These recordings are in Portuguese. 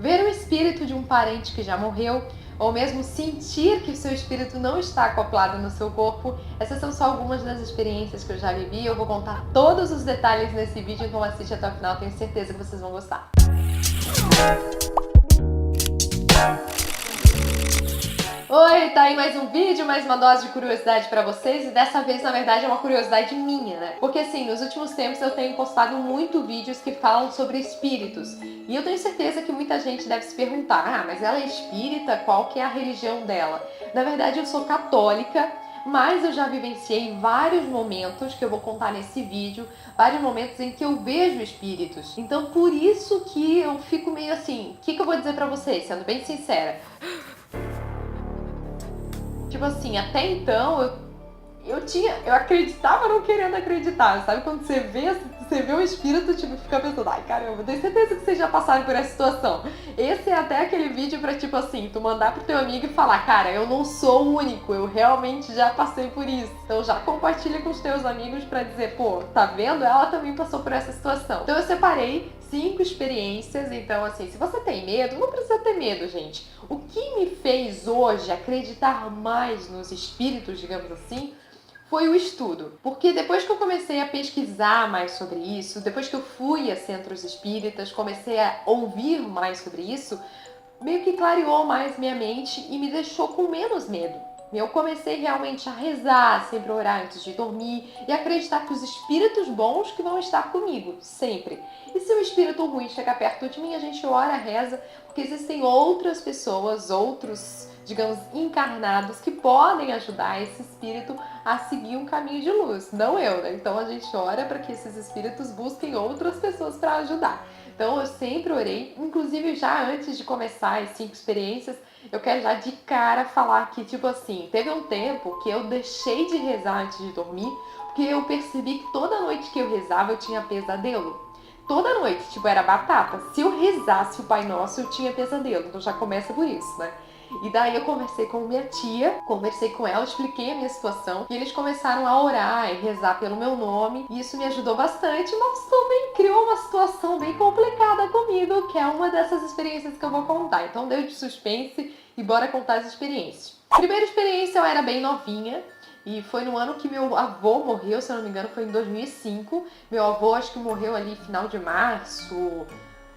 ver o espírito de um parente que já morreu, ou mesmo sentir que o seu espírito não está acoplado no seu corpo. Essas são só algumas das experiências que eu já vivi. Eu vou contar todos os detalhes nesse vídeo, então assiste até o final, tenho certeza que vocês vão gostar. Oi, tá aí mais um vídeo, mais uma dose de curiosidade pra vocês, e dessa vez, na verdade, é uma curiosidade minha, né? Porque assim, nos últimos tempos eu tenho postado muito vídeos que falam sobre espíritos, e eu tenho certeza que muita gente deve se perguntar, mas ela é espírita? Qual que é a religião dela? Na verdade, eu sou católica, mas eu já vivenciei vários momentos que eu vou contar nesse vídeo, vários momentos em que eu vejo espíritos. Então, por isso que eu fico meio assim, o que eu vou dizer pra vocês, sendo bem sincera? Tipo assim, até então eu acreditava não querendo acreditar, sabe? Quando você vê um espírito, tipo, fica pensando, ai caramba, eu tenho certeza que vocês já passaram por essa situação. Esse é até aquele vídeo pra, tipo assim, tu mandar pro teu amigo e falar, cara, eu não sou o único, eu realmente já passei por isso. Então já compartilha com os teus amigos pra dizer, pô, tá vendo? Ela também passou por essa situação. Então eu separei 5 experiências, então assim, se você tem medo, não precisa ter medo, gente. O que me fez hoje acreditar mais nos espíritos, digamos assim, foi o estudo. Porque depois que eu comecei a pesquisar mais sobre isso, depois que eu fui a centros espíritas, comecei a ouvir mais sobre isso, meio que clareou mais minha mente e me deixou com menos medo. Eu comecei realmente a rezar, sempre orar antes de dormir e acreditar que os espíritos bons que vão estar comigo, sempre. E se o espírito ruim chegar perto de mim, a gente ora, reza, porque existem outras pessoas, outros, digamos, encarnados que podem ajudar esse espírito a seguir um caminho de luz, não eu, né? Então a gente ora para que esses espíritos busquem outras pessoas para ajudar. Então eu sempre orei, inclusive já antes de começar as 5 experiências, eu quero já de cara falar que, tipo assim, teve um tempo que eu deixei de rezar antes de dormir, porque eu percebi que toda noite que eu rezava eu tinha pesadelo. Toda noite, tipo, era batata. Se eu rezasse o Pai Nosso, eu tinha pesadelo. Então já começa por isso, né? E daí eu conversei com minha tia, conversei com ela, expliquei a minha situação e eles começaram a orar e rezar pelo meu nome. E isso me ajudou bastante, mas também criou uma situação bem complicada comigo, que é uma dessas experiências que eu vou contar. Então deu de suspense e bora contar as experiências. Primeira experiência, eu era bem novinha. E foi no ano que meu avô morreu, se eu não me engano, foi em 2005. Meu avô acho que morreu ali final de março,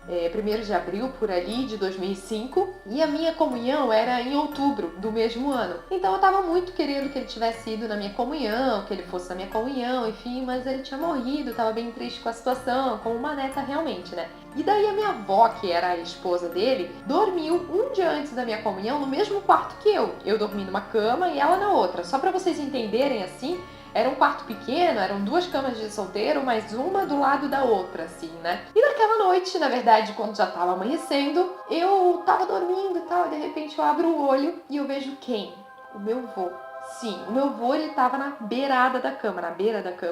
1º de abril, por ali, de 2005. E a minha comunhão era em outubro do mesmo ano. Então eu tava muito querendo que ele tivesse ido na minha comunhão, que ele fosse na minha comunhão, enfim. Mas ele tinha morrido, tava bem triste com a situação, como uma neta realmente, né? E daí a minha avó, que era a esposa dele, dormiu um dia antes da minha comunhão no mesmo quarto que eu. Eu dormi numa cama e ela na outra. Só pra vocês entenderem, assim, era um quarto pequeno, eram 2 camas de solteiro, mas uma do lado da outra, assim, né? E naquela noite, na verdade, quando já tava amanhecendo, eu tava dormindo e tal, e de repente eu abro o olho e eu vejo quem? O meu avô. Sim, o meu avô, ele tava na beirada da cama,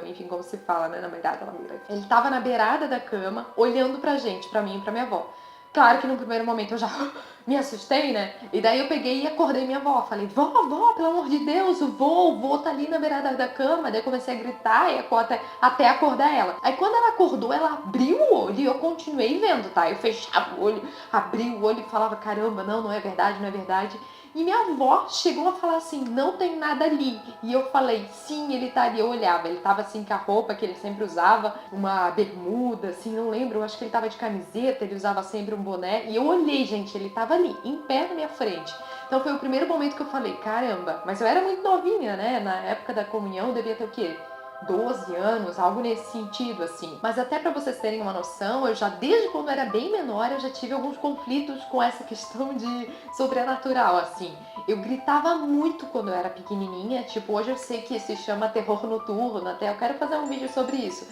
enfim, como se fala, né, na beirada, na beira. Ele tava na beirada da cama, olhando pra gente, pra mim e pra minha avó. Claro que no primeiro momento eu já me assustei, né? E daí eu peguei e acordei minha avó. Falei, vó, pelo amor de Deus, o vô tá ali na beirada da cama. Daí eu comecei a gritar e até acordar ela. Aí quando ela acordou, ela abriu o olho e eu continuei vendo, tá? Eu fechava o olho, abria o olho e falava, caramba, não é verdade, não é verdade. E minha avó chegou a falar assim, não tem nada ali. E eu falei, sim, ele tá ali. Eu olhava, ele tava assim com a roupa que ele sempre usava, uma bermuda, assim, não lembro, eu acho que ele tava de camiseta, ele usava sempre um boné. E eu olhei, gente, ele tava ali, em pé na minha frente. Então foi o primeiro momento que eu falei, caramba, mas eu era muito novinha, né? Na época da comunhão eu devia ter o quê? 12 anos, algo nesse sentido, assim. Mas até para vocês terem uma noção, eu já, desde quando eu era bem menor, eu já tive alguns conflitos com essa questão de sobrenatural, assim. Eu gritava muito quando eu era pequenininha, tipo, hoje eu sei que se chama terror noturno, até eu quero fazer um vídeo sobre isso.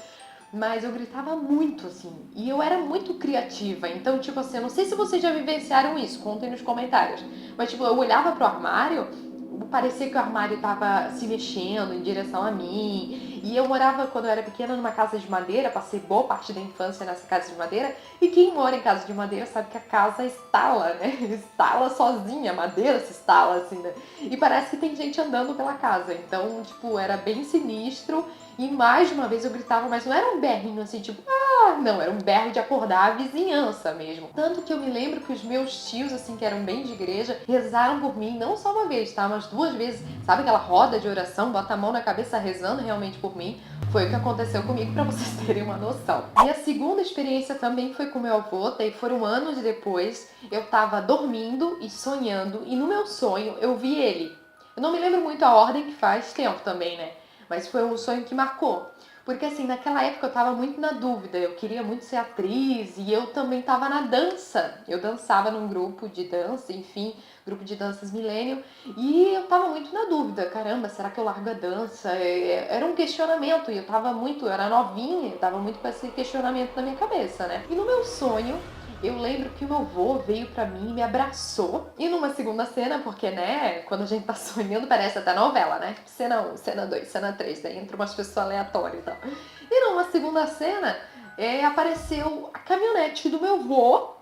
Mas eu gritava muito, assim, e eu era muito criativa, então, tipo assim, eu não sei se vocês já vivenciaram isso, contem nos comentários. Mas, tipo, eu olhava pro armário, parecia que o armário tava se mexendo em direção a mim. E eu morava, quando eu era pequena, numa casa de madeira, passei boa parte da infância nessa casa de madeira. E quem mora em casa de madeira sabe que a casa estala, né? Estala sozinha, a madeira se estala, assim, né? E parece que tem gente andando pela casa. Então, tipo, era bem sinistro. E mais de uma vez eu gritava, mas não era um berrinho assim, tipo, Não, era um berro de acordar a vizinhança mesmo. Tanto que eu me lembro que os meus tios, assim, que eram bem de igreja, rezaram por mim, não só uma vez, tá? Mas 2 vezes. Sabe aquela roda de oração, bota a mão na cabeça rezando realmente por mim? Foi o que aconteceu comigo, pra vocês terem uma noção. E a segunda experiência também foi com meu avô, daí foram anos depois. Eu tava dormindo e sonhando, e no meu sonho eu vi ele. Eu não me lembro muito a ordem, que faz tempo também, né? Mas foi um sonho que marcou. Porque assim, naquela época eu tava muito na dúvida, eu queria muito ser atriz e eu também tava na dança. Eu dançava num grupo de dança, enfim, grupo de danças milênio, e eu tava muito na dúvida, caramba, será que eu largo a dança? Era um questionamento, e eu era novinha, eu tava muito com esse questionamento na minha cabeça, né? E no meu sonho, eu lembro que o meu avô veio pra mim e me abraçou. E numa segunda cena, porque, né, quando a gente tá sonhando parece até novela, né? Cena 1, cena 2, cena 3, daí entra umas pessoas aleatórias e tal. E numa segunda cena, apareceu a caminhonete do meu avô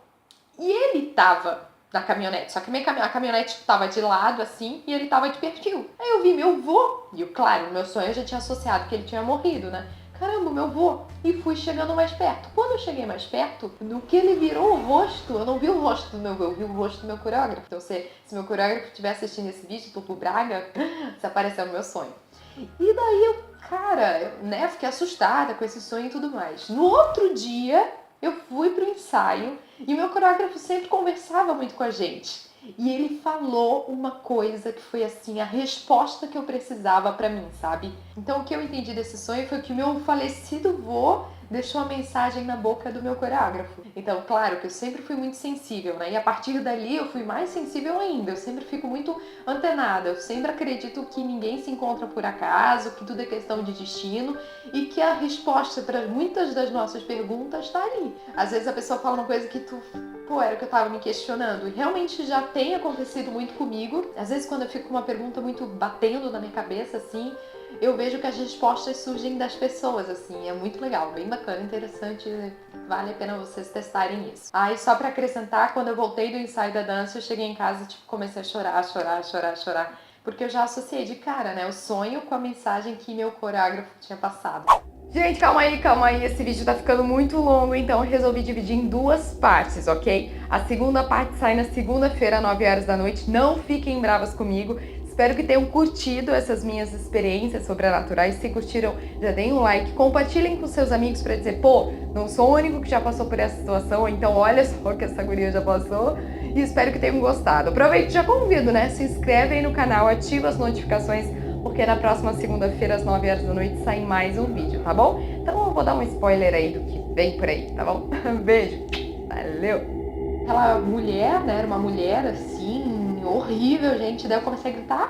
e ele tava na caminhonete. Só que a caminhonete tava de lado, assim, e ele tava de perfil. Aí eu vi meu avô, e eu, claro, no meu sonho eu já tinha associado que ele tinha morrido, né? Caramba, meu avô! E fui chegando mais perto. Quando eu cheguei mais perto, no que ele virou o rosto, eu não vi o rosto do meu avô, eu vi o rosto do meu coreógrafo. Então, se meu coreógrafo estiver assistindo esse vídeo, Tupo Braga, se apareceu no meu sonho. E daí eu, cara, né, fiquei assustada com esse sonho e tudo mais. No outro dia, eu fui pro ensaio e o meu coreógrafo sempre conversava muito com a gente. E ele falou uma coisa que foi assim, a resposta que eu precisava pra mim, sabe? Então o que eu entendi desse sonho foi que o meu falecido vô deixou a mensagem na boca do meu coreógrafo. Então, claro que eu sempre fui muito sensível, né? E a partir dali eu fui mais sensível ainda. Eu sempre fico muito antenada. Eu sempre acredito que ninguém se encontra por acaso, que tudo é questão de destino e que a resposta para muitas das nossas perguntas está ali. Às vezes a pessoa fala uma coisa que era o que eu tava me questionando. E realmente já tem acontecido muito comigo. Às vezes quando eu fico com uma pergunta muito batendo na minha cabeça, assim, eu vejo que as respostas surgem das pessoas, assim, é muito legal, bem bacana, interessante, vale a pena vocês testarem isso. E só pra acrescentar, quando eu voltei do ensaio da dança, eu cheguei em casa e, comecei a chorar, porque eu já associei de cara, né, o sonho com a mensagem que meu coreógrafo tinha passado. Gente, calma aí, esse vídeo tá ficando muito longo, então eu resolvi dividir em 2 partes, ok? A segunda parte sai na segunda-feira, 9 horas da noite, não fiquem bravas comigo. Espero que tenham curtido essas minhas experiências sobrenaturais. Se curtiram, já deem um like, compartilhem com seus amigos para dizer, pô, não sou o único que já passou por essa situação, então olha só que essa guria já passou. E espero que tenham gostado. Aproveite, já convido, né? Se inscreve aí no canal, ativa as notificações, porque na próxima segunda-feira, às 9 horas da noite, sai mais um vídeo, tá bom? Então eu vou dar um spoiler aí do que vem por aí, tá bom? Beijo, valeu! Aquela mulher, né, era uma mulher assim, horrível, gente, daí eu comecei a gritar,